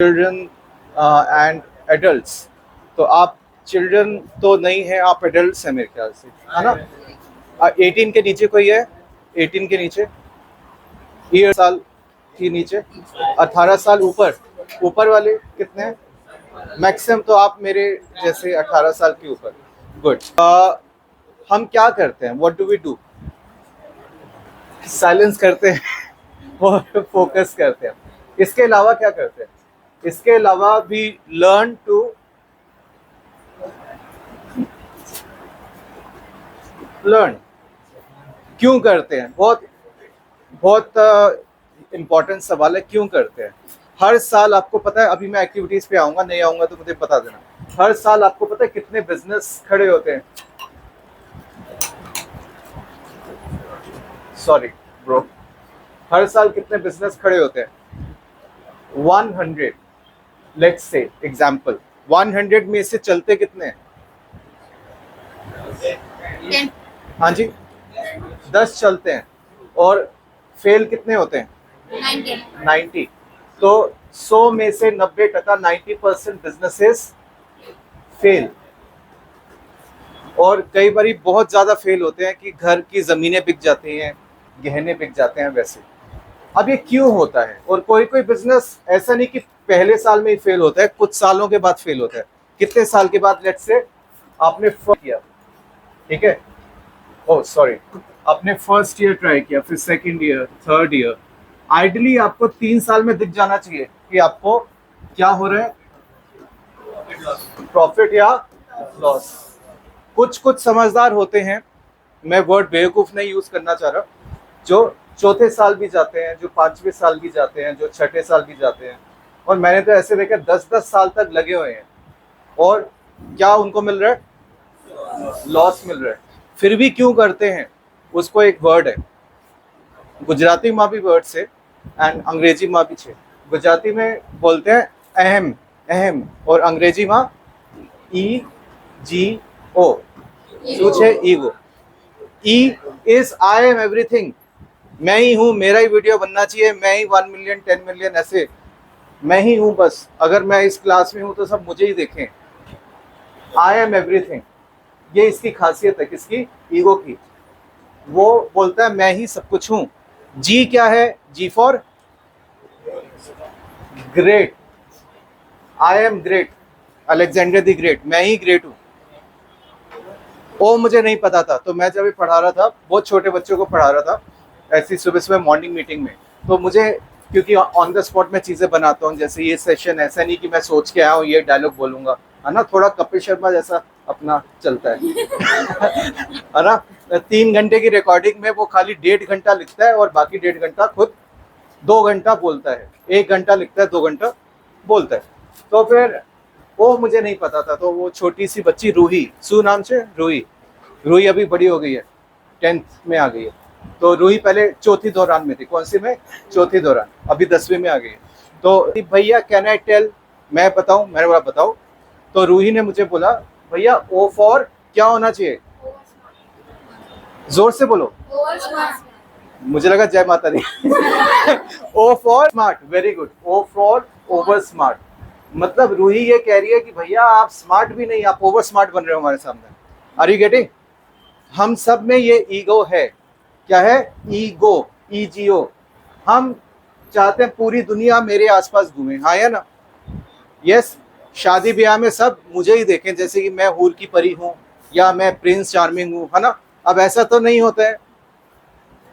Children and adults. तो आप children तो नहीं है, आप एडल्ट्स हैं मेरे ख्याल से, है ना? 18 के नीचे कोई है? 18 के नीचे, ईयर साल के नीचे, 18 साल ऊपर, ऊपर वाले कितने हैं? मैक्सिमम तो आप मेरे जैसे 18 साल के ऊपर। गुड। हम क्या करते हैं? What do we do? Silence करते हैं और फोकस करते हैं। इसके अलावा क्या करते हैं? इसके अलावा भी लर्न टू लर्न। क्यों करते हैं? बहुत बहुत इम्पोर्टेंट सवाल है, क्यों करते हैं? हर साल आपको पता है, अभी मैं एक्टिविटीज पे आऊंगा, नहीं आऊंगा तो मुझे बता देना। हर साल आपको पता है कितने बिजनेस खड़े होते हैं? सॉरी ब्रो, हर साल कितने बिजनेस खड़े होते हैं? 100। लेट्स से एग्जांपल, 100 में से चलते कितने हैं? हाँ जी, 10 चलते हैं। और फेल कितने होते हैं? 90। तो 100 में से 90%, 90% बिजनेसेस फेल। और कई बार बहुत ज्यादा फेल होते हैं कि घर की जमीनें बिक जाती हैं, गहने बिक जाते हैं वैसे। अब ये क्यों होता है? और कोई कोई बिजनेस ऐसा नहीं कि पहले साल में ही फेल होता है, कुछ सालों के बाद फेल होता है। कितने साल के बाद? लेट्स से आपने फर्स्ट किया, ठीक है, ओह सॉरी, आपने फर्स्ट ईयर ट्राई किया, फिर second year, third year. Ideally आपको 3 साल में दिख जाना चाहिए कि आपको क्या हो रहा है, प्रॉफिट या लॉस। कुछ कुछ समझदार होते हैं, मैं वर्ड बेवकूफ नहीं यूज करना चाह रहा, जो चौथे साल भी जाते हैं, जो 5वें साल भी जाते हैं, जो छठे साल भी जाते हैं। और मैंने तो ऐसे देखा 10-10 साल तक लगे हुए हैं, और क्या उनको मिल रहा है? लॉस मिल रहा है। फिर भी क्यों करते हैं? उसको एक वर्ड है, गुजराती में भी वर्ड से एंड अंग्रेजी में भी छे। गुजराती में बोलते हैं अहम, अहम, और अंग्रेजी में EGO, શું છે? Ego. E is I am everything, मैं ही हूँ, मेरा ही वीडियो बनना चाहिए, मैं ही 1 मिलियन 10 मिलियन, ऐसे मैं ही हूँ बस। अगर मैं इस क्लास में हूँ तो सब मुझे ही देखें। आई एम एवरीथिंग, ये इसकी खासियत है, किसकी? ईगो की। वो बोलता है मैं ही सब कुछ हूँ। जी क्या है? G for great, I am great, Alexander the great, मैं ही ग्रेट हूँ। ओ मुझे नहीं पता था, तो मैं जब पढ़ा रहा था, बहुत छोटे बच्चों को पढ़ा रहा था ऐसी सुबह सुबह मॉर्निंग मीटिंग में, तो मुझे, क्योंकि ऑन द स्पॉट मैं चीज़ें बनाता हूँ, जैसे ये सेशन ऐसा नहीं कि मैं सोच के आया हूँ ये डायलॉग बोलूंगा, है ना, थोड़ा कपिल शर्मा जैसा अपना चलता है है ना। 3 घंटे की रिकॉर्डिंग में वो खाली 1.5 घंटा लिखता है और बाकी 1.5 घंटा खुद 2 घंटा बोलता है, 1 घंटा लिखता है, 2 घंटा बोलता है। तो फिर वो मुझे नहीं पता था, तो वो छोटी सी बच्ची रूही, सू नाम से, रूही, रूही अभी बड़ी हो गई है, 10th में आ गई है। तो रूही पहले चौथी दौरान में थी, कौन सी में? चौथी दौरान, अभी 10वीं में आ गई है। तो भैया कैन आई टेल, मैं बताऊं? मैंने बोला बताओ। तो रूही ने मुझे बोला भैया ओ फॉर क्या होना चाहिए? जोर से बोलो, मुझे लगा जय माता दी O for smart, very good, O for over smart. मतलब रूही ये कह रही है कि भैया आप स्मार्ट भी नहीं, आप ओवर स्मार्ट बन रहे हो हमारे सामने। Are you getting? हम सब में ये ईगो है। क्या है? Ego, EGO। हम चाहते हैं पूरी दुनिया मेरे आसपास घूमे, हाँ या ना? यस। शादी ब्याह में सब मुझे ही देखें, जैसे कि मैं हूर की परी हूँ या मैं प्रिंस चार्मिंग हूँ, है ना। अब ऐसा तो नहीं होता है।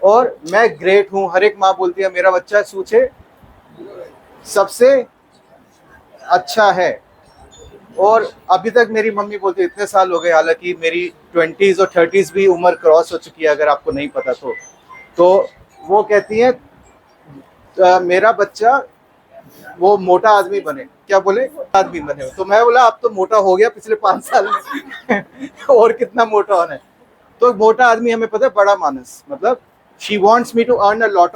और मैं ग्रेट हूँ, हर एक माँ बोलती है मेरा बच्चा सूचे सबसे अच्छा है। और अभी तक मेरी मम्मी बोलती है, इतने साल हो गए, हालांकि मेरी 20s और 30s भी उम्र क्रॉस हो चुकी है, अगर आपको नहीं पता तो वो कहती है मेरा बच्चा वो मोटा आदमी बने। क्या बोले? आदमी बने। तो मैं बोला अब तो मोटा हो गया पिछले 5 साल में और कितना मोटा होना है? तो मोटा आदमी हमें पता है, बड़ा मानस, मतलब she wants me to earn a lot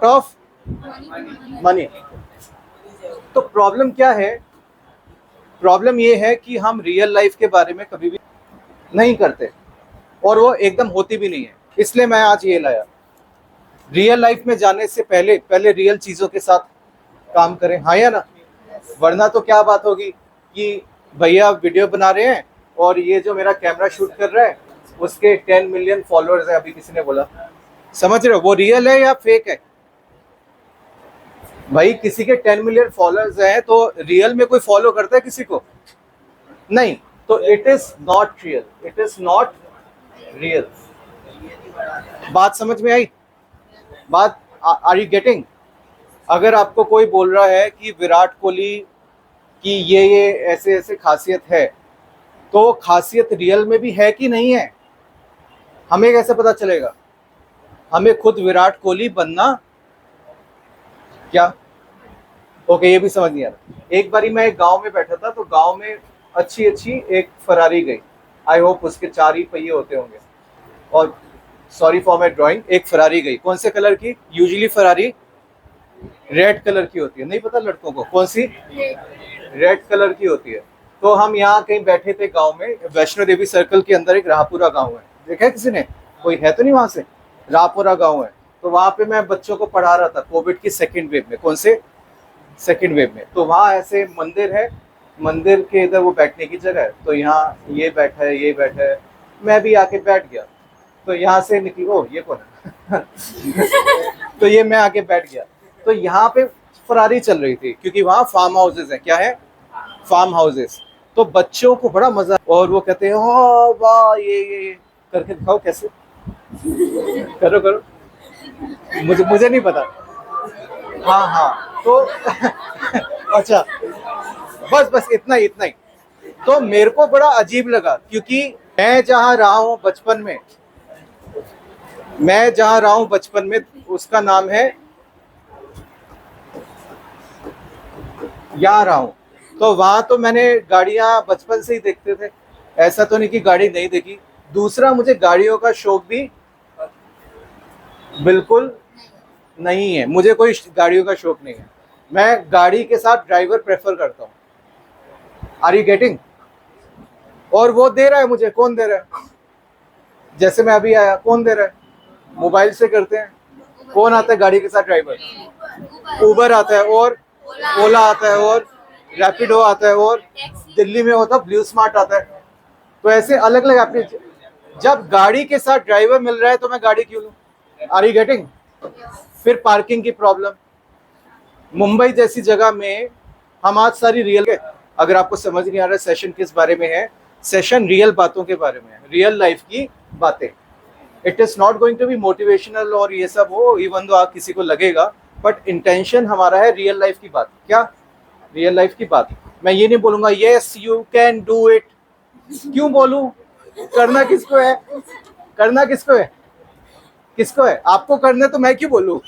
of money. तो प्रॉब्लम क्या है? प्रॉब्लम ये है कि हम रियल लाइफ के बारे में कभी भी नहीं करते, और वो एकदम होती भी नहीं है। इसलिए मैं आज ये लाया, रियल लाइफ में जाने से पहले पहले रियल चीज़ों के साथ काम करें, हाँ या ना? वरना तो क्या बात होगी कि भैया वीडियो बना रहे हैं और ये जो मेरा कैमरा शूट कर रहा है उसके 10 मिलियन फॉलोअर्स है, अभी किसी ने बोला, समझ रहे हो? वो रियल है या फेक है? भाई किसी के 10 मिलियन फॉलोअर्स हैं तो रियल में कोई फॉलो करता है किसी को? नहीं, तो it is not real, it is not real. बात समझ में आई? बात, आर यू गेटिंग? अगर आपको कोई बोल रहा है कि विराट कोहली की ये ऐसे ऐसे खासियत है, तो खासियत रियल में भी है कि नहीं है, हमें कैसे पता चलेगा? हमें खुद विराट कोहली बनना क्या? ओके, ये भी समझ नहीं आ रहा। एक बारी मैं एक गांव में बैठा था, तो गांव में अच्छी एक फरारी गई, आई होप उसके 4 ही पहिए होते होंगे, और सॉरी फॉर माई ड्राइंग, एक फरारी गई। कौन से कलर की? यूजुअली फरारी रेड कलर की होती है, नहीं पता लड़कों को कौन सी? रेड कलर की होती है। तो हम यहाँ कहीं बैठे थे गांव में, वैष्णो देवी सर्कल के अंदर एक राहपुरा गांव है, देखा है किसी ने? कोई है तो नहीं वहां से? राहपुरा गांव है। तो वहां पे मैं बच्चों को पढ़ा रहा था कोविड की सेकेंड वेव में। कौन से? सेकेंड वेव में। तो वहाँ ऐसे मंदिर है, मंदिर के इधर वो बैठने की जगह है, तो यहाँ ये बैठा है, ये बैठा है, मैं भी आके बैठ गया। तो यहाँ से निकली, ओ ये कौन है? तो ये मैं आके बैठ गया। तो यहाँ पे फरारी चल रही थी, क्योंकि वहाँ फार्म हाउसेज हैं। क्या है? Farm houses. तो बच्चों को बड़ा मजा, और वो कहते हैं ओ वाह, ये करके दिखाओ कैसे, करो करो, मुझे नहीं पता। हाँ हाँ, तो अच्छा, बस इतना ही। तो मेरे को बड़ा अजीब लगा, क्योंकि मैं जहाँ रहा हूँ बचपन में, उसका नाम है, यहाँ रहा हूँ, तो वहां तो मैंने गाड़ियां बचपन से ही देखते थे, ऐसा तो नहीं कि गाड़ी नहीं देखी। दूसरा, मुझे गाड़ियों का शौक भी बिल्कुल नहीं है, मुझे कोई गाड़ियों का शौक नहीं है। मैं गाड़ी के साथ ड्राइवर प्रेफर करता हूँ। Are you getting? और वो दे रहा है मुझे, कौन दे रहा है? जैसे मैं अभी आया, कौन दे रहा है? मोबाइल से करते हैं। कौन आता है गाड़ी के साथ ड्राइवर? उबर आता है, और ओला आता है, और रैपिडो आता है, और दिल्ली में होता ब्लू स्मार्ट आता है। तो ऐसे अलग अलग अपने, जब गाड़ी के साथ ड्राइवर मिल रहा है तो मैं गाड़ी क्यों लूं? Are you getting? फिर पार्किंग की प्रॉब्लम। मुंबई जैसी जगह में हम आज सारी रियल, अगर आपको समझ नहीं आ रहा है सेशन किस बारे में है, सेशन रियल बातों के बारे में है, रियल लाइफ की बातें। It is not going to be motivational और ये सब हो, इवन दो आप किसी को लगेगा, बट इंटेंशन हमारा है रियल लाइफ की बात। क्या? रियल लाइफ की बात। मैं ये नहीं बोलूंगा yes you can do it, क्यों बोलूं? करना किसको है? करना किसको है? किसको है? आपको करना, तो मैं क्यों बोलूं?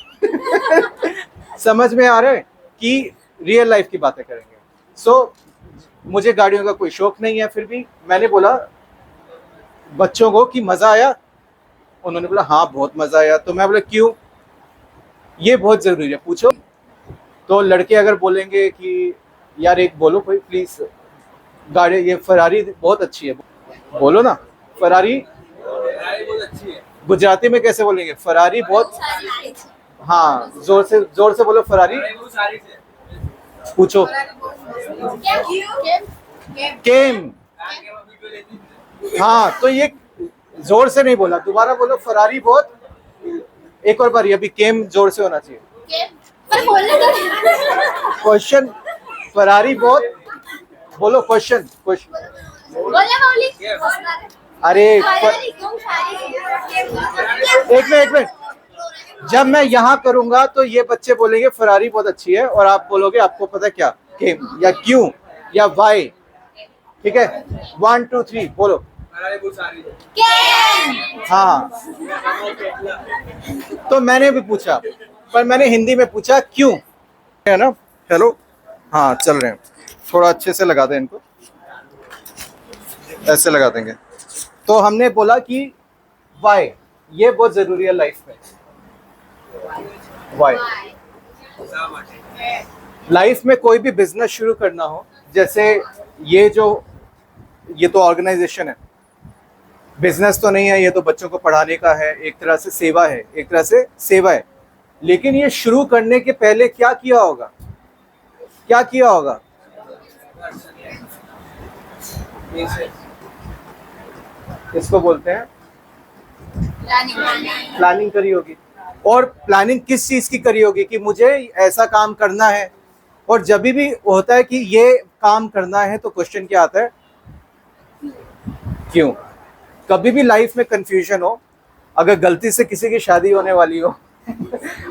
समझ में आ रहा है कि रियल लाइफ की बातें करेंगे। सो मुझे गाड़ियों का कोई शौक नहीं है, फिर भी मैंने बोला बच्चों को कि मजा आया? उन्होंने बोला हाँ बहुत मजा आया। तो मैं बोला क्यों? ये बहुत जरूरी है, पूछो। तो लड़के अगर बोलेंगे कि यार एक बोलो कोई प्लीज, गाड़ी ये फरारी बहुत अच्छी है, बोलो ना फरारी बहुत अच्छी है। गुजराती में कैसे बोलेंगे? फरारी बहुत, हाँ जोर से बोलो फरारी। पूछो। केम। हाँ, तो ये जोर से नहीं बोला, दोबारा बोलो फरारी बहुत, एक और बार, अभी केम जोर से होना चाहिए। क्वेश्चन, फरारी बहुत, बोलो क्वेश्चन। अरे एक मिनट, जब मैं यहाँ करूंगा तो ये बच्चे बोलेंगे फरारी बहुत अच्छी है, और आप बोलोगे आपको पता क्या, केम या क्यों या वाई। ठीक है, 1 2 3 बोलो। हाँ, तो मैंने भी पूछा, पर मैंने हिंदी में पूछा क्यों, है ना? हेलो, हाँ चल रहे हैं, थोड़ा अच्छे से लगा दें इनको, ऐसे लगा देंगे। तो हमने बोला कि वाई, ये बहुत जरूरी है लाइफ में। वाई, लाइफ में कोई भी बिजनेस शुरू करना हो, जैसे ये तो ऑर्गेनाइजेशन है, बिजनेस तो नहीं है, ये तो बच्चों को पढ़ाने का है, एक तरह से सेवा है, लेकिन ये शुरू करने के पहले क्या किया होगा? क्या किया होगा? इसको बोलते हैं प्लानिंग करी होगी। और प्लानिंग किस चीज की करी होगी? कि मुझे ऐसा काम करना है। और जब भी होता है कि ये काम करना है तो क्वेश्चन क्या आता है? क्यों। कभी भी लाइफ में कंफ्यूजन हो, अगर गलती से किसी की शादी होने वाली हो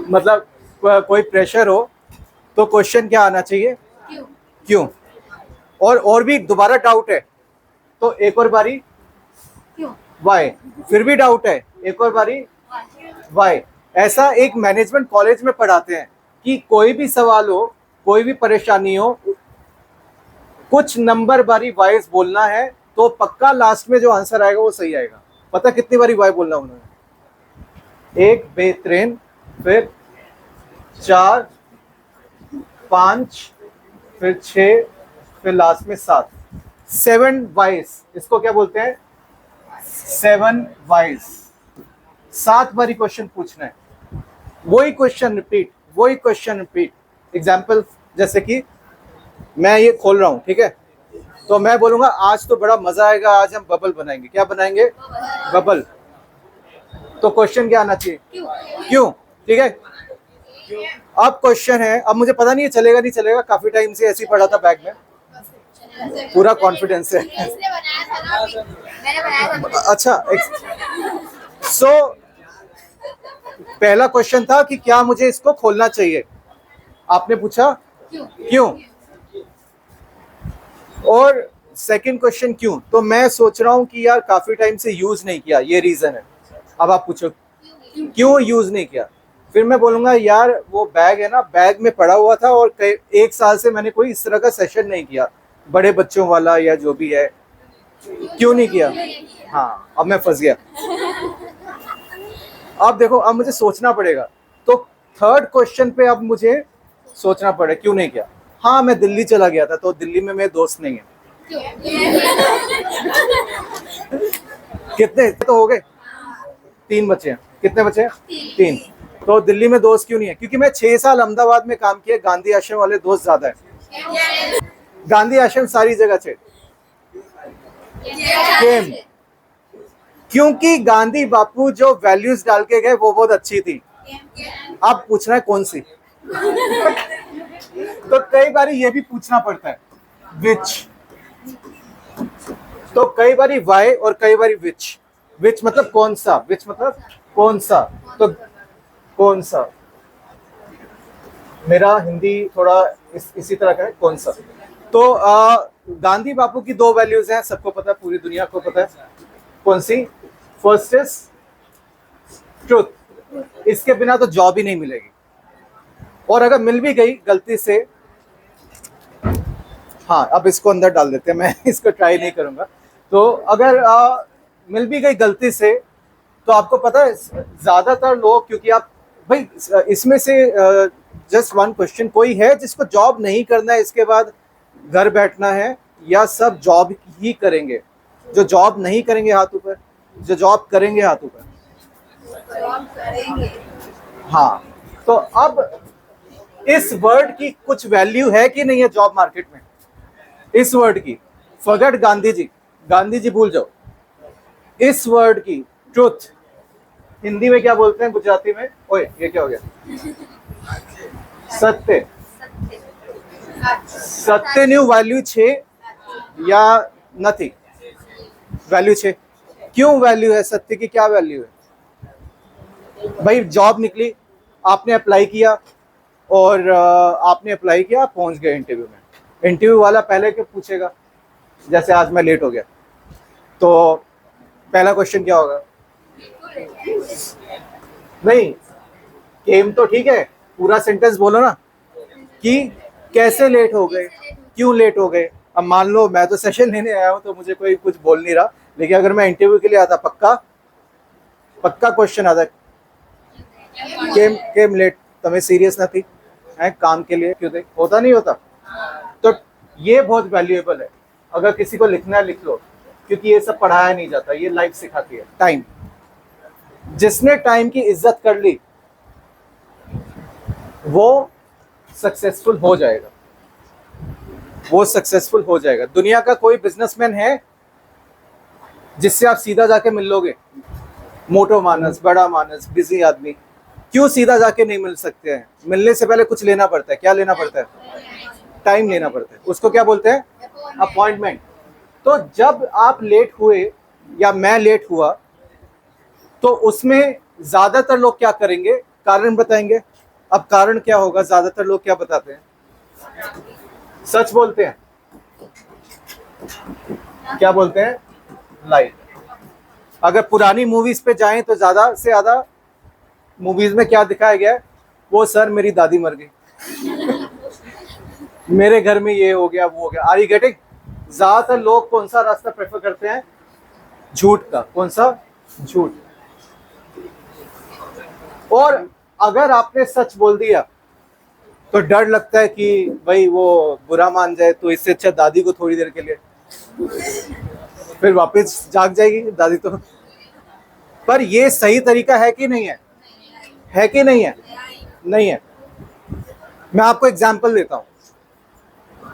मतलब कोई प्रेशर हो, तो क्वेश्चन क्या आना चाहिए? क्यों। और भी दोबारा डाउट है तो एक और बारी वाई। फिर भी डाउट है, एक और बारी वाई। ऐसा एक मैनेजमेंट कॉलेज में पढ़ाते हैं कि कोई भी सवाल हो, कोई भी परेशानी हो, कुछ नंबर बारी वाइज बोलना है तो पक्का लास्ट में जो आंसर आएगा वो सही आएगा। पता कितनी बारी वाई बोलना उन्होंने? 1, बेहतरीन, फिर 4, 5, फिर 6, फिर लास्ट में 7। 7 वाइज, इसको क्या बोलते हैं? 7 वाइज। 7 बारी क्वेश्चन पूछना है, वही क्वेश्चन रिपीट, वही क्वेश्चन रिपीट। एग्जाम्पल, जैसे कि मैं ये खोल रहा हूं, ठीक है, तो मैं बोलूंगा आज तो बड़ा मजा आएगा, आज हम बबल बनाएंगे। क्या बनाएंगे? बबल। तो क्वेश्चन क्या आना चाहिए? क्यों। ठीक है। अब क्वेश्चन है, अब मुझे पता नहीं है चलेगा नहीं चलेगा, काफी टाइम से ऐसे ही पढ़ा था बैग में, पूरा कॉन्फिडेंस है। अच्छा, सो पहला क्वेश्चन था कि क्या मुझे इसको खोलना चाहिए। आपने पूछा क्यों। और सेकंड क्वेश्चन क्यों, तो मैं सोच रहा हूं कि यार काफी टाइम से यूज नहीं किया, ये रीजन है। अब आप पूछो क्यों यूज नहीं किया। फिर मैं बोलूंगा यार वो बैग है ना, बैग में पड़ा हुआ था और 1 साल से मैंने कोई इस तरह का सेशन नहीं किया, बड़े बच्चों वाला या जो भी है। क्यों नहीं किया? हाँ, अब मैं फंस गया। अब देखो, अब मुझे सोचना पड़ेगा। तो थर्ड क्वेश्चन पे अब मुझे सोचना पड़ेगा क्यों नहीं किया। हाँ, मैं दिल्ली चला गया था, तो दिल्ली में मेरे दोस्त नहीं है। कितने तो हो गए? 3 बचे हैं। कितने बचे हैं? 3। तो दिल्ली में दोस्त क्यों नहीं है? क्योंकि मैं 6 साल अहमदाबाद में काम किया, गांधी आश्रम वाले दोस्त ज्यादा है। गांधी आश्रम सारी जगह छे केम, क्योंकि गांधी बापू जो वैल्यूज डाल के गए वो बहुत अच्छी थी। अब पूछना है कौन सी। तो कई बार ये भी पूछना पड़ता है विच। तो कई बार वाई और कई बार विच। विच मतलब कौन सा, विच मतलब कौन सा। तो कौन सा, मेरा हिंदी थोड़ा इसी तरह का है, कौन सा। तो गांधी बापू की 2 वैल्यूज हैं, सबको पता है, पूरी दुनिया को पता है। कौन सी? फर्स्ट इज ट्रुथ, इसके बिना तो जॉब ही नहीं मिलेगी। और अगर मिल भी गई गलती से, हाँ अब इसको अंदर डाल देते हैं, मैं इसको ट्राई नहीं करूंगा। तो अगर मिल भी गई गलती से, तो आपको पता है ज्यादातर लोग, क्योंकि आप भाई इसमें से जस्ट वन क्वेश्चन, कोई है जिसको जॉब नहीं करना है इसके बाद घर बैठना है, या सब जॉब ही करेंगे? जो जॉब नहीं करेंगे हाथ ऊपर, जो जॉब करेंगे हाथ ऊपर। हाँ, तो अब इस वर्ड की कुछ वैल्यू है कि नहीं है जॉब मार्केट में? इस वर्ड की फॉरगेट गांधी जी, गांधी जी भूल जाओ। इस वर्ड की ट्रुथ हिंदी में क्या बोलते हैं, गुजराती में? ओए ये क्या हो गया? सत्य। सत्य न्यू वैल्यू 6 या नथिंग? वैल्यू 6। क्यों वैल्यू है सत्य की? क्या वैल्यू है भाई? जॉब निकली, आपने अप्लाई किया, और आपने अप्लाई किया, पहुंच गए इंटरव्यू में। इंटरव्यू वाला पहले क्या पूछेगा? जैसे आज मैं लेट हो गया, तो पहला क्वेश्चन क्या होगा? नहीं, केम तो ठीक है, पूरा सेंटेंस बोलो ना, कि कैसे लेट हो गए, क्यों लेट हो गए। अब मान लो मैं तो सेशन लेने आया हूं, तो मुझे कोई कुछ बोल नहीं रहा, लेकिन अगर मैं इंटरव्यू के लिए आता, पक्का पक्का क्वेश्चन आता, केम केम लेट, तुम्हें सीरियस ना थी है काम के लिए, क्यों थे? होता नहीं होता? तो ये बहुत वैल्यूएबल है। अगर किसी को लिखना है लिख लो, क्योंकि ये सब पढ़ाया नहीं जाता, ये लाइफ सिखाती है। टाइम, जिसने टाइम की इज्जत कर ली वो सक्सेसफुल हो जाएगा। वो सक्सेसफुल हो जाएगा। दुनिया का कोई बिजनेसमैन है जिससे आप सीधा जाके मिल लोगे? मोटो मानस, बड़ा मानस, बिजी आदमी, क्यों सीधा जाके नहीं मिल सकते हैं? मिलने से पहले कुछ लेना पड़ता है। क्या लेना पड़ता है? टाइम लेना पड़ता है। उसको क्या बोलते हैं? अपॉइंटमेंट। तो जब आप लेट हुए या मैं लेट हुआ तो उसमें ज्यादातर लोग क्या करेंगे? कारण बताएंगे। अब कारण क्या होगा? ज्यादातर लोग क्या बताते हैं? सच बोलते हैं। क्या बोलते हैं? लाई। अगर पुरानी मूवीज पे जाएं तो ज्यादा से ज्यादा मूवीज में क्या दिखाया गया है? वो सर मेरी दादी मर गई, मेरे घर में ये हो गया, वो हो गया। Are you getting? ज्यादातर लोग कौन सा रास्ता प्रेफर करते हैं? झूठ का। कौन सा? झूठ। और अगर आपने सच बोल दिया तो डर लगता है कि भाई वो बुरा मान जाए, तो इससे अच्छा दादी को थोड़ी देर के लिए, फिर वापस जाग जाएगी दादी तो। पर ये सही तरीका है कि नहीं है? है कि नहीं है? नहीं है। मैं आपको एग्जांपल देता हूं।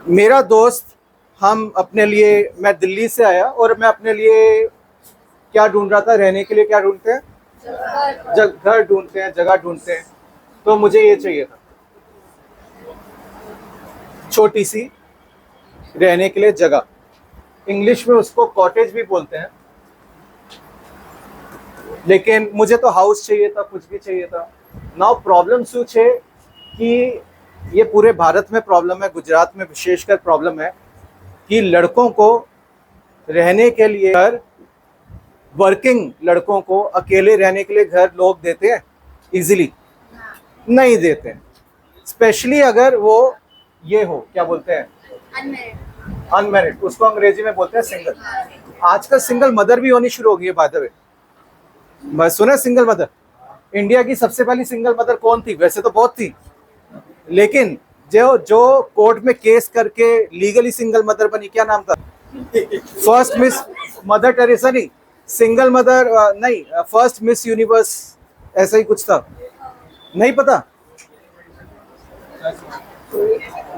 मेरा दोस्त, हम अपने लिए, मैं दिल्ली से आया और मैं अपने लिए क्या ढूंढ रहा था? रहने के लिए क्या ढूंढते हैं? घर ढूंढते हैं, जगह ढूंढते हैं। तो मुझे ये चाहिए था, छोटी सी रहने के लिए जगह। इंग्लिश में उसको कॉटेज भी बोलते हैं, लेकिन मुझे तो हाउस चाहिए था, कुछ भी चाहिए था। नाउ प्रॉब्लम सूच है कि ये पूरे भारत में प्रॉब्लम है, गुजरात में विशेषकर प्रॉब्लम है कि लड़कों को रहने के लिए घर, वर्किंग लड़कों को अकेले रहने के लिए घर लोग देते हैं? इजीली नहीं देते हैं। स्पेशली अगर वो ये हो, क्या बोलते हैं? अनमैरिड। उसको अंग्रेजी में बोलते हैं सिंगल। आजकल सिंगल मदर भी होनी शुरू हो गई है बाय द वे। मैं सुना सिंगल मदर। इंडिया की सबसे पहली सिंगल मदर कौन थी? वैसे तो बहुत थी, लेकिन जो जो कोर्ट में केस करके लीगली सिंगल मदर बनी, क्या नाम था? फर्स्ट मिस मदर टेरेसा नहीं, सिंगल मदर नहीं, फर्स्ट मिस यूनिवर्स, ऐसा ही कुछ था। नहीं पता?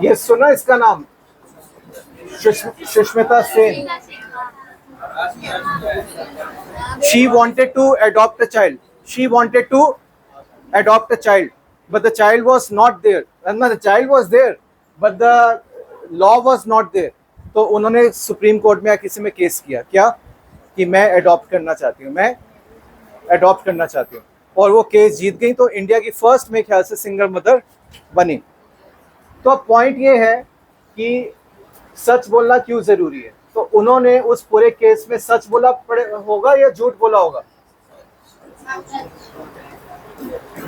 ये सुना इसका नाम? Sushmita Sen. She wanted to adopt a child. She wanted to adopt a child, but the child was not there. And the child was there, but the law was not there. तो उन्होंने सुप्रीम कोर्ट में या किसी में case किया, क्या कि मैं अडॉप्ट करना चाहती हूँ, मैं अडॉप्ट करना चाहती हूँ, और वो केस जीत गई। तो इंडिया की फर्स्ट मेरे ख्याल से सिंगल मदर बनी। तो अब पॉइंट ये है कि सच बोलना क्यों जरूरी है। तो उन्होंने उस पूरे केस में सच बोला होगा या झूठ बोला होगा?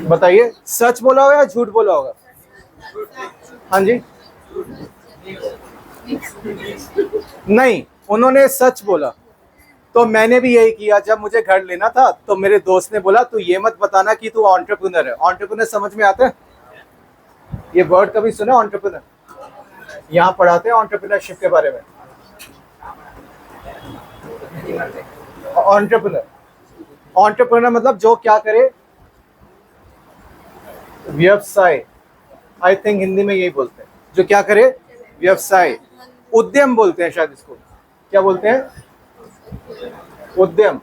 बताइए, सच बोला होगा या झूठ बोला होगा? हाँ जी? नहीं, उन्होंने सच बोला। तो मैंने भी यही किया। जब मुझे घर लेना था तो मेरे दोस्त ने बोला तू ये मत बताना कि तू एंटरप्रेन्योर है। एंटरप्रेन्योर समझ में आता है? ये वर्ड कभी सुना एंटरप्रेन्योर? यहाँ पढ़ाते हैं एंटरप्रेन्योरशिप के बारे में। एंटरप्रेन्योर मतलब जो क्या करे, व्यवसाय। आई थिंक हिंदी में यही बोलते हैं, जो क्या करे, व्यवसाय। उद्यम बोलते हैं शायद इसको। क्या बोलते हैं? उद्यम।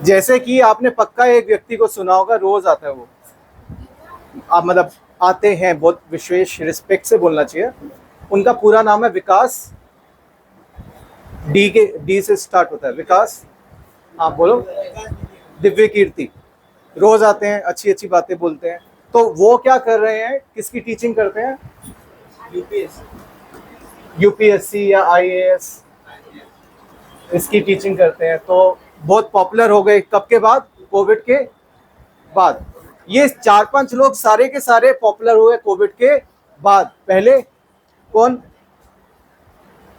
जैसे कि आपने पक्का एक व्यक्ति को सुना होगा, रोज आता है वो, आप मतलब आते हैं, बहुत विशेष रिस्पेक्ट से बोलना चाहिए। उनका पूरा नाम है विकास, डी से स्टार्ट होता है, विकास। हाँ बोलो। दिव्य कीर्ति। रोज आते हैं, अच्छी अच्छी बातें बोलते हैं। तो वो क्या कर रहे हैं, किसकी टीचिंग करते हैं? यूपीएससी या आईएएस, इसकी टीचिंग करते हैं। तो बहुत पॉपुलर हो गए। कब के बाद? कोविड के बाद। ये 4-5 लोग सारे के सारे पॉपुलर हुए कोविड के बाद। पहले कौन?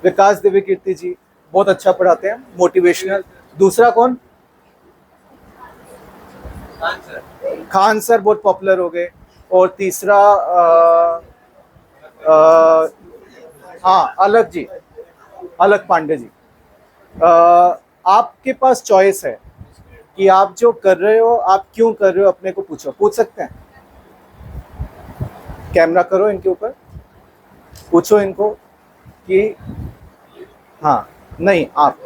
विकास दिव्य कीर्ति जी, बहुत अच्छा पढ़ाते हैं, मोटिवेशनल। दूसरा कौन? खान सर बहुत पॉपुलर हो गए। और तीसरा हाँ, अलग जी, अलग पांडे जी। आपके पास चॉइस है कि आप जो कर रहे हो, आप क्यों कर रहे हो, अपने को पूछो। पूछ सकते हैं? कैमरा करो इनके ऊपर। पूछो इनको कि हाँ, नहीं आप,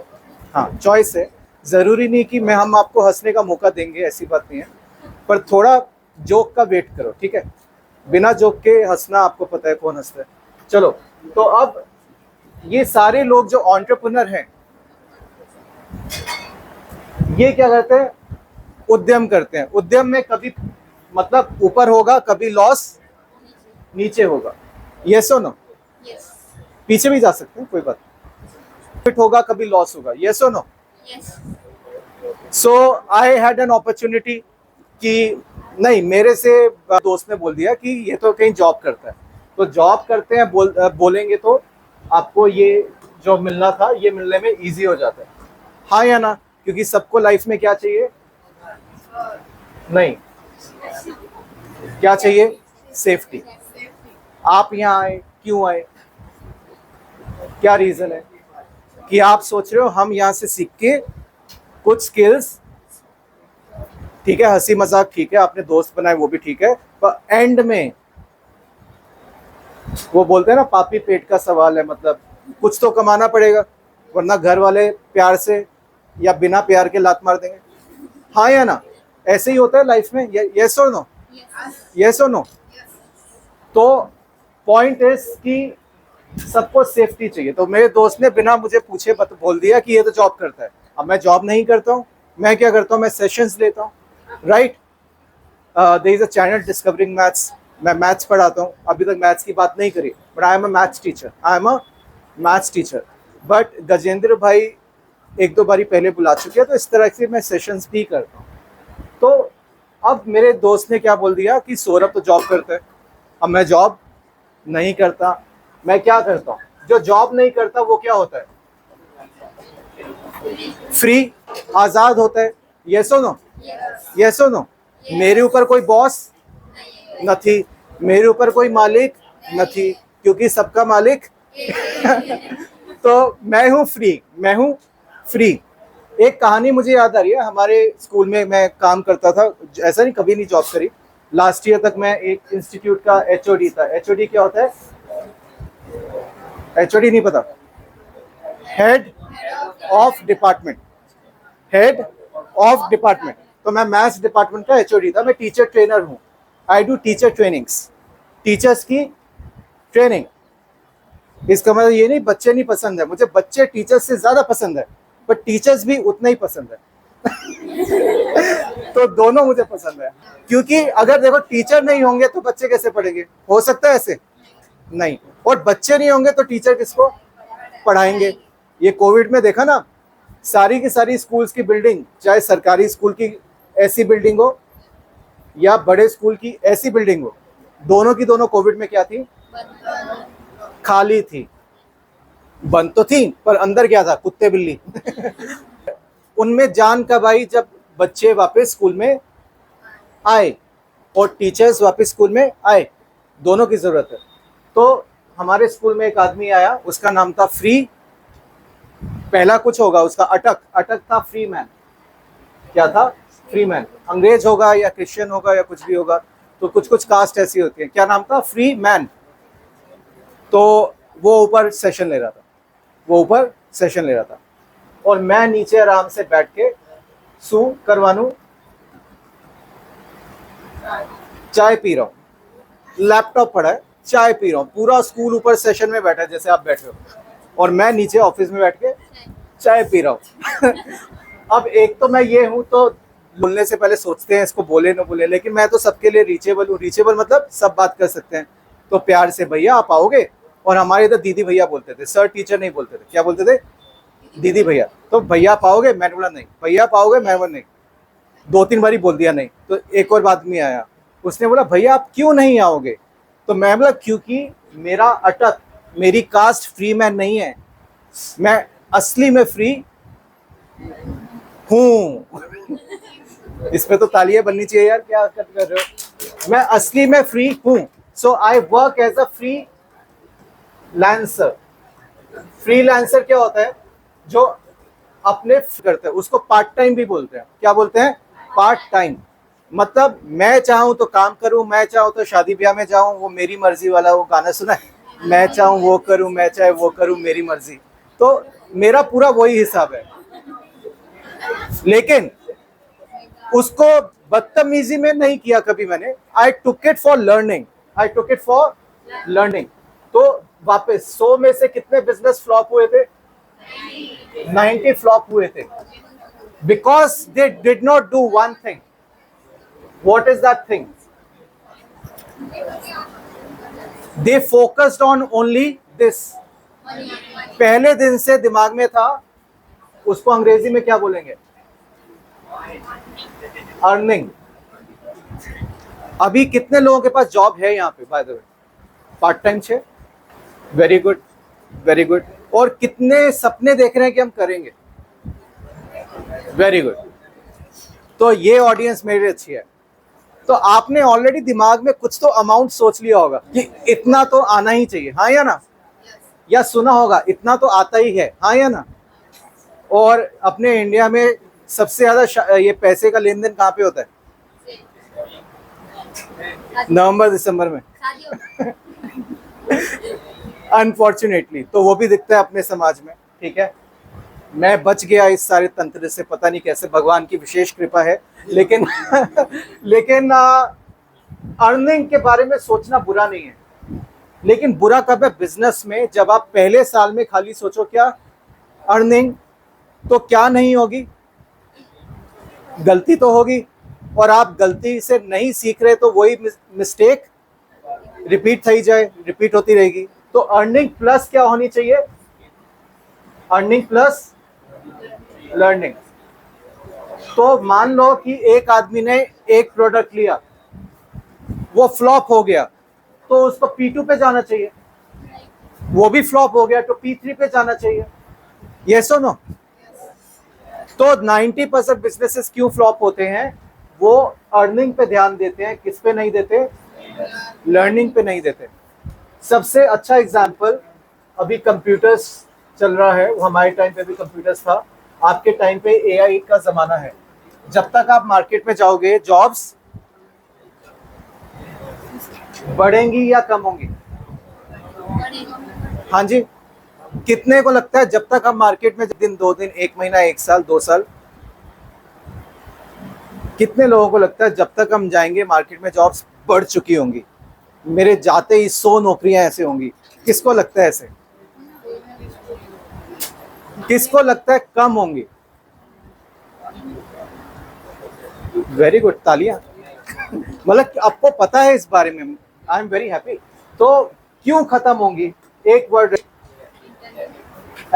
हाँ चॉइस है, ज़रूरी नहीं कि हम आपको हंसने का मौका देंगे, ऐसी बात नहीं है, पर थोड़ा जोक का वेट करो, ठीक है। बिना जोक के हंसना आपको पता है कौन हंसता है। चलो, तो अब ये सारे लोग जो एंटरप्रेन्योर हैं, ये क्या करते हैं, उद्यम करते हैं। उद्यम में कभी मतलब ऊपर होगा, कभी लॉस नीचे होगा, यस और नो? पीछे भी जा सकते हैं, कोई बात, प्रॉफिट होगा कभी लॉस होगा, यस और no? So I had an opportunity कि नहीं, मेरे से दोस्त ने बोल दिया कि ये तो कहीं जॉब करता है, तो जॉब करते हैं बोलेंगे तो आपको ये जॉब मिलना था, ये मिलने में इजी हो जाता है, हाँ या ना? क्योंकि सबको लाइफ में क्या चाहिए, नहीं क्या चाहिए, सेफ्टी। आप यहाँ आए, क्यों आए, क्या रीजन है कि आप सोच रहे हो हम यहाँ से सीख के कुछ स्किल्स, ठीक है, हंसी मजाक ठीक है, आपने दोस्त बनाए वो भी ठीक है, पर एंड में वो बोलते हैं ना, पापी पेट का सवाल है, मतलब कुछ तो कमाना पड़ेगा, वरना घर वाले प्यार से या बिना प्यार के लात मार देंगे, हाँ या ना? ऐसे ही होता है लाइफ में, यस और नो? यस और नो? तो पॉइंट इज कि सबको सेफ्टी चाहिए। तो मेरे दोस्त ने बिना मुझे पूछे बोल दिया कि ये तो जॉब करता है। अब मैं जॉब नहीं करता हूँ, मैं क्या करता हूँ, मैं सेशंस लेता हूँ, right. There is a channel discovering maths, मैं मैथ्स पढ़ाता हूँ, अभी तक मैथ्स की बात नहीं करी, but I am a maths teacher, I am a maths teacher. But Gajendra भाई एक दो बारी पहले बुला चुके हैं, तो इस तरह से मैं सेशंस भी करता हूँ। तो अब मेरे दोस्त ने क्या बोल दिया कि सौरभ तो जॉब करता है, अब मैं जॉब नहीं करता, मैं क्या करता हूँ, जो जॉब नहीं करता वो क्या होता है, फ्री, आजाद होता है, यस और नो? यस और नो? मेरे ऊपर कोई बॉस नहीं, मेरे ऊपर कोई मालिक नहीं, क्योंकि सबका मालिक तो मैं हूँ फ्री, मैं हूँ फ्री। एक कहानी मुझे याद आ रही है, हमारे स्कूल में मैं काम करता था, ऐसा नहीं कभी नहीं जॉब करी, लास्ट ईयर तक मैं एक इंस्टीट्यूट का एचओडी था। एचओडी क्या होता है, एचओडी नहीं पता, head of department, head of department. तो मैं मैथ्स डिपार्टमेंट का एचओडी था, मैं टीचर ट्रेनर हूँ, I do teacher trainings, teachers की ट्रेनिंग। इसका मतलब ये नहीं बच्चे नहीं पसंद है मुझे, बच्चे टीचर्स से ज्यादा पसंद है, पर टीचर्स भी उतना ही पसंद है तो दोनों मुझे पसंद है, क्योंकि अगर देखो टीचर नहीं होंगे तो बच्चे कैसे पढ़ेंगे, हो सकता है ऐसे नहीं, और बच्चे नहीं होंगे तो टीचर किसको पढ़ाएंगे। ये कोविड में देखा ना, सारी की सारी स्कूल्स की बिल्डिंग, चाहे सरकारी स्कूल की ऐसी बिल्डिंग हो या बड़े स्कूल की ऐसी बिल्डिंग हो, दोनों की दोनों कोविड में क्या थी, खाली थी। बंद तो थी पर अंदर क्या था, कुत्ते बिल्ली उनमें जान कब आई, जब बच्चे वापस स्कूल में आए और टीचर्स वापस स्कूल में आए, दोनों की जरूरत है। तो हमारे स्कूल में एक आदमी आया, उसका नाम था फ्री, पहला कुछ होगा उसका, अटक, अटक था फ्री मैन। क्या था, फ्री मैन। अंग्रेज होगा या क्रिश्चियन होगा या कुछ भी होगा, तो कुछ कुछ कास्ट ऐसी होती है। क्या नाम था, फ्री मैन। तो वो ऊपर सेशन ले रहा था, वो ऊपर सेशन ले रहा था, और मैं नीचे आराम से बैठ के सू करवानू, चाय पी रहा हूँ, लैपटॉप पड़ा है, चाय पी रहा हूँ, पूरा स्कूल ऊपर सेशन में बैठा है जैसे आप बैठे हो, और मैं नीचे ऑफिस में बैठ के चाय पी रहा हूँ अब एक तो मैं ये हूँ, तो बोलने से पहले सोचते हैं इसको बोले ना बोले, लेकिन मैं तो सबके लिए रीचेबल हूँ। रीचेबल मतलब सब बात कर सकते हैं, तो प्यार से भैया आप आओगे, और हमारे इधर दीदी भैया बोलते थे, सर टीचर नहीं बोलते थे, क्या बोलते थे, दीदी भैया। तो भैया आप आओगे, मैंने बोला नहीं, भैया आप आओगे, मैंने बोला नहीं, दो तीन बारी बोल दिया नहीं। तो एक और आदमी आया, उसने बोला भैया आप क्यों नहीं आओगे, तो मैं बोला क्योंकि मेरा अटक, मेरी कास्ट फ्री मैन नहीं है, मैं असली में फ्री हूँ इसमें तो तालियां बननी चाहिए यार, क्या कर रहे हो, मैं असली में फ्री हूँ। So I work as a freelancer. Freelancer क्या होता है, जो अपने करते हैं, उसको पार्ट टाइम भी बोलते हैं। क्या बोलते हैं, पार्ट टाइम। मतलब मैं चाहूँ तो काम करूँ, मैं चाहूँ तो शादी ब्याह में जाऊँ, वो मेरी मर्जी वाला वो गाना सुना है मैं चाहूँ वो करूँ, मैं चाहे वो करूँ, मेरी मर्जी। तो मेरा पूरा वही हिसाब है, लेकिन उसको बदतमीजी में नहीं किया कभी मैंने। I took it for learning, I took it for learning. तो वापस 100 में से कितने बिजनेस फ्लॉप हुए थे? 90 फ्लॉप हुए थे, because they did not do one thing. What is that thing? They focused on only this. पहले दिन से दिमाग में था, उसको अंग्रेजी में क्या बोलेंगे? अर्निंग। अभी कितने लोगों के पास जॉब है यहाँ पे by the way? Part time 6। Very good, very good. और कितने सपने देख रहे हैं कि हम करेंगे? Very good. तो ये ऑडियंस मेरी अच्छी है। तो आपने ऑलरेडी दिमाग में कुछ तो अमाउंट सोच लिया होगा कि इतना तो आना ही चाहिए, हाँ या ना? या सुना होगा इतना तो आता ही है, हाँ या ना? और अपने इंडिया में सबसे ज्यादा ये पैसे का लेन देन कहाँ पे होता है? नवंबर दिसंबर में। अनफॉर्चुनेटली तो वो भी दिखता है अपने समाज में। ठीक है, मैं बच गया इस सारे तंत्र से, पता नहीं कैसे, भगवान की विशेष कृपा है। लेकिन लेकिन अर्निंग के बारे में सोचना बुरा नहीं है, लेकिन बुरा कब है? बिजनेस में। जब आप पहले साल में खाली सोचो क्या अर्निंग, तो क्या नहीं होगी? गलती तो होगी, और आप गलती से नहीं सीख रहे तो वही मिस्टेक रिपीट थी जाए, रिपीट होती रहेगी। तो अर्निंग प्लस क्या होनी चाहिए? Earning plus learning. तो मान लो कि एक आदमी ने एक प्रोडक्ट लिया, वो फ्लॉप हो गया, तो उसको P2 पे जाना चाहिए। वो भी फ्लॉप हो गया तो P3 पे जाना चाहिए। यस और नो? तो 90% बिजनेसेस क्यों फ्लॉप होते हैं? वो अर्निंग पे ध्यान देते हैं, किस पे नहीं देते? लर्निंग पे नहीं देते। सबसे अच्छा एग्जांपल अभी कंप्यूटर्स चल रहा है। हमारे टाइम पे भी कंप्यूटर्स था, आपके टाइम पे AI का जमाना है। जब तक आप मार्केट में जाओगे, जॉब्स बढ़ेंगी या कम होंगी? हाँ जी। कितने को लगता है जब तक हम मार्केट में, दिन, 2 दिन, 1 महीना, 1 साल, 2 साल, कितने लोगों को लगता है जब तक हम जाएंगे मार्केट में जॉब्स बढ़ चुकी होंगी? मेरे जाते ही 100 नौकरियां ऐसे होंगी। किसको लगता है ऐसे? किसको लगता है कम होंगी? वेरी गुड, तालियां। मतलब आपको पता है इस बारे में। I am very happy. तो क्यों खत्म होंगी? एक word,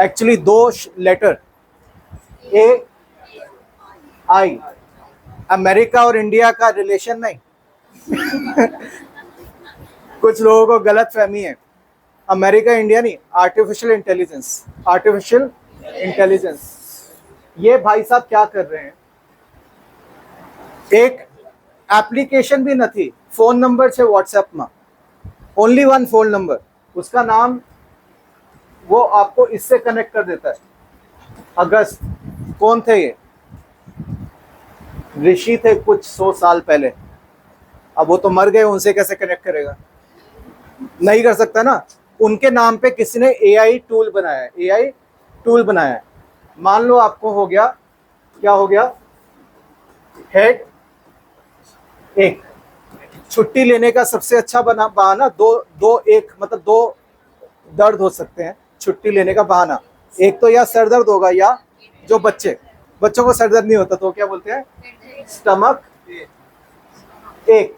actually 2 letter, AI। America और इंडिया का रिलेशन नहीं। कुछ लोगों को गलत फहमी है। अमेरिका इंडिया नहीं, आर्टिफिशियल इंटेलिजेंस। Artificial intelligence. ये भाई साहब क्या कर रहे हैं? एक एप्लीकेशन भी नहीं, फोन नंबर है व्हाट्सएप में, ओनली 1 फोन नंबर, उसका नाम, वो आपको इससे कनेक्ट कर देता है। अगस्त, कौन थे ये? ऋषि थे कुछ 100 साल पहले। अब वो तो मर गए, उनसे कैसे कनेक्ट करेगा? नहीं कर सकता ना। उनके नाम पे किसी ने AI टूल बनाया है, AI टूल बनाया है। मान लो आपको हो गया, क्या हो गया? हेड एक। छुट्टी लेने का सबसे अच्छा बहाना दो एक, मतलब 2 दर्द हो सकते हैं छुट्टी लेने का बहाना। एक तो या सर दर्द होगा, या जो बच्चों को सर दर्द नहीं होता तो क्या बोलते हैं? स्टमक एक।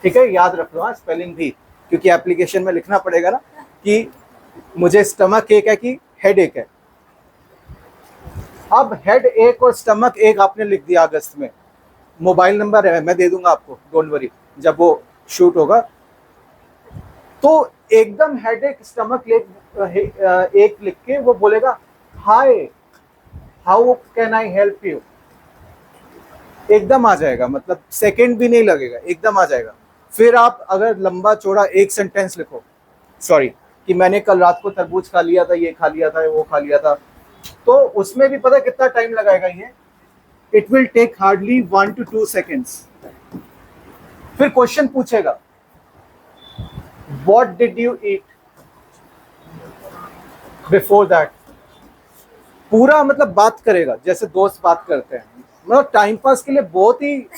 ठीक है, याद रख लो स्पेलिंग भी, क्योंकि एप्लीकेशन में लिखना पड़ेगा ना कि मुझे स्टमक एक है कि हेड एक है। अब हेड एक और स्टमक एक आपने लिख दिया अगस्त में। मोबाइल नंबर है, मैं दे दूंगा आपको, डोंट वरी, जब वो शूट होगा। तो एकदम हेड एक स्टमक एक लिख के वो बोलेगा, hi how can I help you. एकदम आ जाएगा, मतलब सेकंड भी नहीं लगेगा, एकदम आ जाएगा। फिर आप अगर लंबा चौड़ा एक सेंटेंस लिखो, सॉरी, कि मैंने कल रात को तरबूज खा लिया था, ये खा लिया था, वो खा लिया था, तो उसमें भी पता कितना टाइम लगाएगा ये? It will take hardly 1 to 2 seconds। फिर क्वेश्चन पूछेगा, What did you eat before that? पूरा मतलब बात करेगा जैसे दोस्त बात करते हैं, मतलब टाइम पास के लिए बहुत ही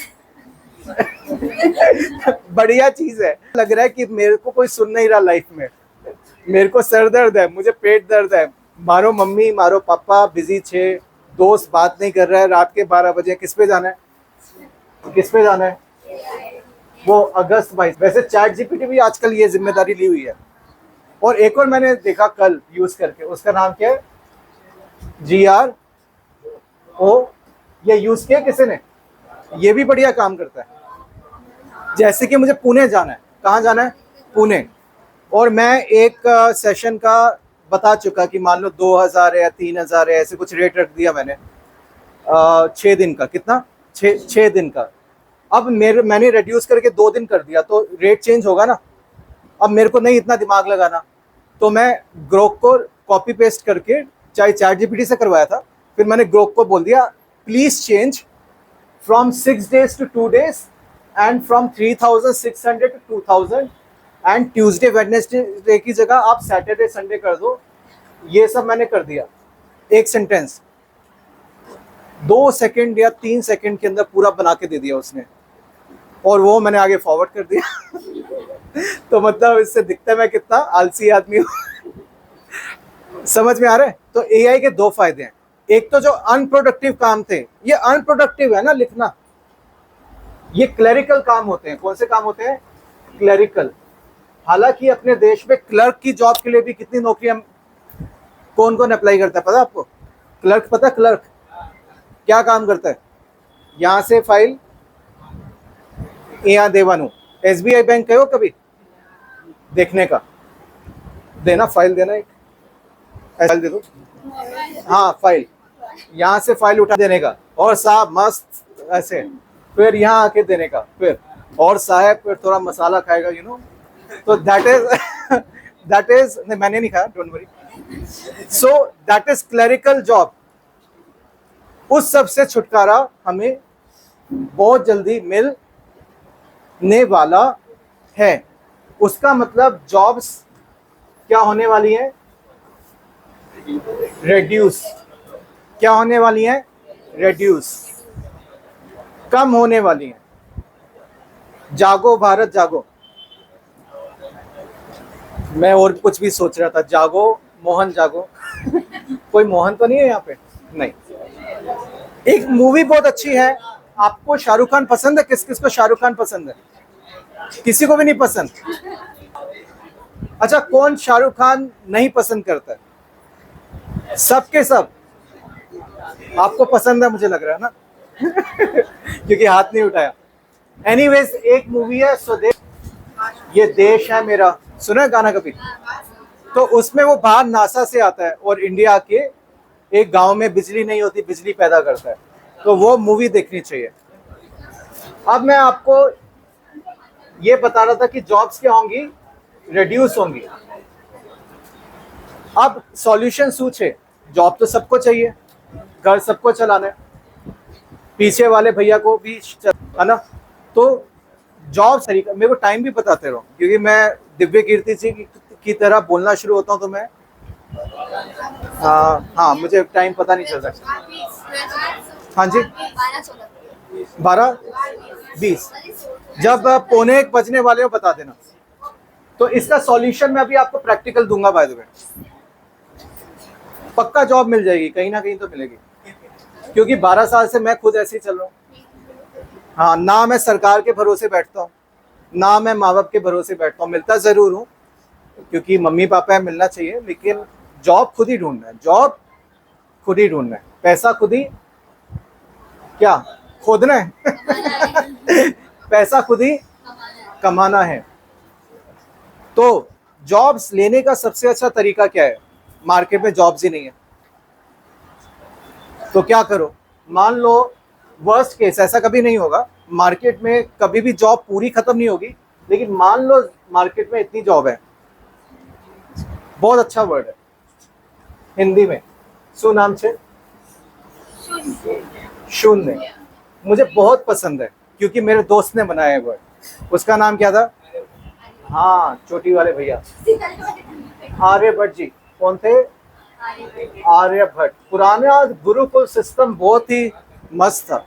बढ़िया चीज है। लग रहा है कि मेरे को कोई सुन नहीं रहा लाइफ में, मेरे को सर दर्द है, मुझे पेट दर्द है, मारो मम्मी मारो पापा, बिजी छे, दोस्त बात नहीं कर रहा है, रात के 12 बजे किस पे जाना है, किस पे जाना है, वो अगस्त 22। वैसे चैट जीपीटी भी आजकल ये जिम्मेदारी ली हुई है। और एक और मैंने देखा कल यूज करके, उसका नाम क्या है, GRO, ये यूज किया किसी ने, ये भी बढ़िया काम करता है। जैसे कि मुझे पुणे जाना है, कहाँ जाना है, पुणे, और मैं एक सेशन का बता चुका कि मान लो 2000 है या 3000 है, ऐसे कुछ रेट रख दिया मैंने 6 दिन का, कितना, 6 दिन का। अब मैंने रिड्यूस करके 2 दिन कर दिया, तो रेट चेंज होगा ना। अब मेरे को नहीं इतना दिमाग लगाना, तो मैं ग्रोक को कॉपी पेस्ट करके, चाहे चैट जीपीटी से करवाया था, फिर मैंने ग्रोक को बोल दिया please change from 6 days to 2 days and from 3600 to 2000 and Tuesday Wednesday की जगह आप सैटरडे संडे कर दो। ये सब मैंने कर दिया, एक सेंटेंस 2 सेकंड या 3 सेकंड के अंदर पूरा बना के दे दिया उसने, और वो मैंने आगे फॉरवर्ड कर दिया। तो मतलब इससे दिखता है मैं कितना आलसी आदमी हूँ। समझ में आ रहा है? तो एआई के 2 फायदे हैं। एक तो जो अनप्रोडक्टिव काम थे, ये अनप्रोडक्टिव है ना लिखना, ये क्लरिकल काम होते हैं। कौन से काम होते हैं? क्लरिकल। हालांकि अपने देश में क्लर्क की जॉब के लिए भी कितनी नौकरियां, कौन कौन अप्लाई करता है पता आपको? क्लर्क पता? क्लर्क क्या काम करता है? यहां से फाइल यहाँ देवानू, SBI बैंक गए हो कभी देखने का, देना फाइल, देना एक फाइल दे दो, हाँ फाइल, यहाँ से फाइल उठा देने का, और साहब मस्त ऐसे, फिर यहाँ आके देने का, फिर और साहब फिर थोड़ा मसाला खाएगा, यू नो। तो दैट इज नहीं, मैंने नहीं खाया, don't worry. So that is clerical job. उस सब से छुटकारा हमें बहुत जल्दी मिलने वाला है। उसका मतलब जॉब्स क्या होने वाली है? रेड्यूस। क्या होने वाली है? रेड्यूस, कम होने वाली है। जागो भारत जागो। मैं और कुछ भी सोच रहा था, जागो मोहन जागो। कोई मोहन तो नहीं है यहाँ पे? नहीं। एक मूवी बहुत अच्छी है, आपको शाहरुख खान पसंद है? किस किस को शाहरुख खान पसंद है? किसी को भी नहीं पसंद? अच्छा, कौन शाहरुख खान नहीं पसंद करता है? सबके सब आपको पसंद है मुझे लग रहा है ना। क्योंकि हाथ नहीं उठाया। एनीवेज, एक मूवी है स्वदेश, ये देश है मेरा, सुना है गाना कभी? तो उसमें वो बाहर नासा से आता है और इंडिया के एक गांव में बिजली नहीं होती, बिजली पैदा करता है। तो वो मूवी देखनी चाहिए। अब मैं आपको ये बता रहा था कि जॉब्स क्या होंगी? रिड्यूस होंगी। अब सॉल्यूशन सूचे, जॉब तो सबको चाहिए, घर सबको चलाना है, पीछे वाले भैया को भी, है ना? तो जॉब तरीका, मेरे को टाइम भी बताते रहो, क्योंकि मैं दिव्य कीर्ति जी की तरह बोलना शुरू होता हूँ तो मैं हाँ मुझे टाइम पता नहीं चल सकता। हाँ जी, 12:20, जब 12:45 बजने वाले हो बता देना। तो इसका सॉल्यूशन मैं अभी आपको प्रैक्टिकल दूंगा बाय द वे। पक्का जॉब मिल जाएगी, कहीं ना कहीं तो मिलेगी, क्योंकि 12 साल से मैं खुद ऐसे ही चल रहा हूँ। हाँ, ना मैं सरकार के भरोसे बैठता हूँ, ना मैं माँ बाप के भरोसे बैठता हूँ। मिलता जरूर हूँ क्योंकि मम्मी पापा है, मिलना चाहिए, लेकिन जॉब खुद ही ढूंढना है, जॉब खुद ही ढूंढना है, पैसा खुद ही क्या खोदना है। पैसा खुद ही कमाना है। तो जॉब्स लेने का सबसे अच्छा तरीका क्या है? मार्केट में जॉब्स ही नहीं है, तो क्या करो? मान लो वर्स्ट केस, ऐसा कभी नहीं होगा, मार्केट में कभी भी जॉब पूरी खत्म नहीं होगी, लेकिन मान लो मार्केट में इतनी जॉब है, बहुत अच्छा वर्ड है हिंदी में, सुनाम छे शून्य, मुझे बहुत पसंद है क्योंकि मेरे दोस्त ने बनाया है वर्ड। उसका नाम क्या था? हाँ चोटी वाले भैया आर्यभट्ट जी। कौन थे? आर्यभट्ट। पुराना गुरुकुल सिस्टम बहुत ही मस्त था।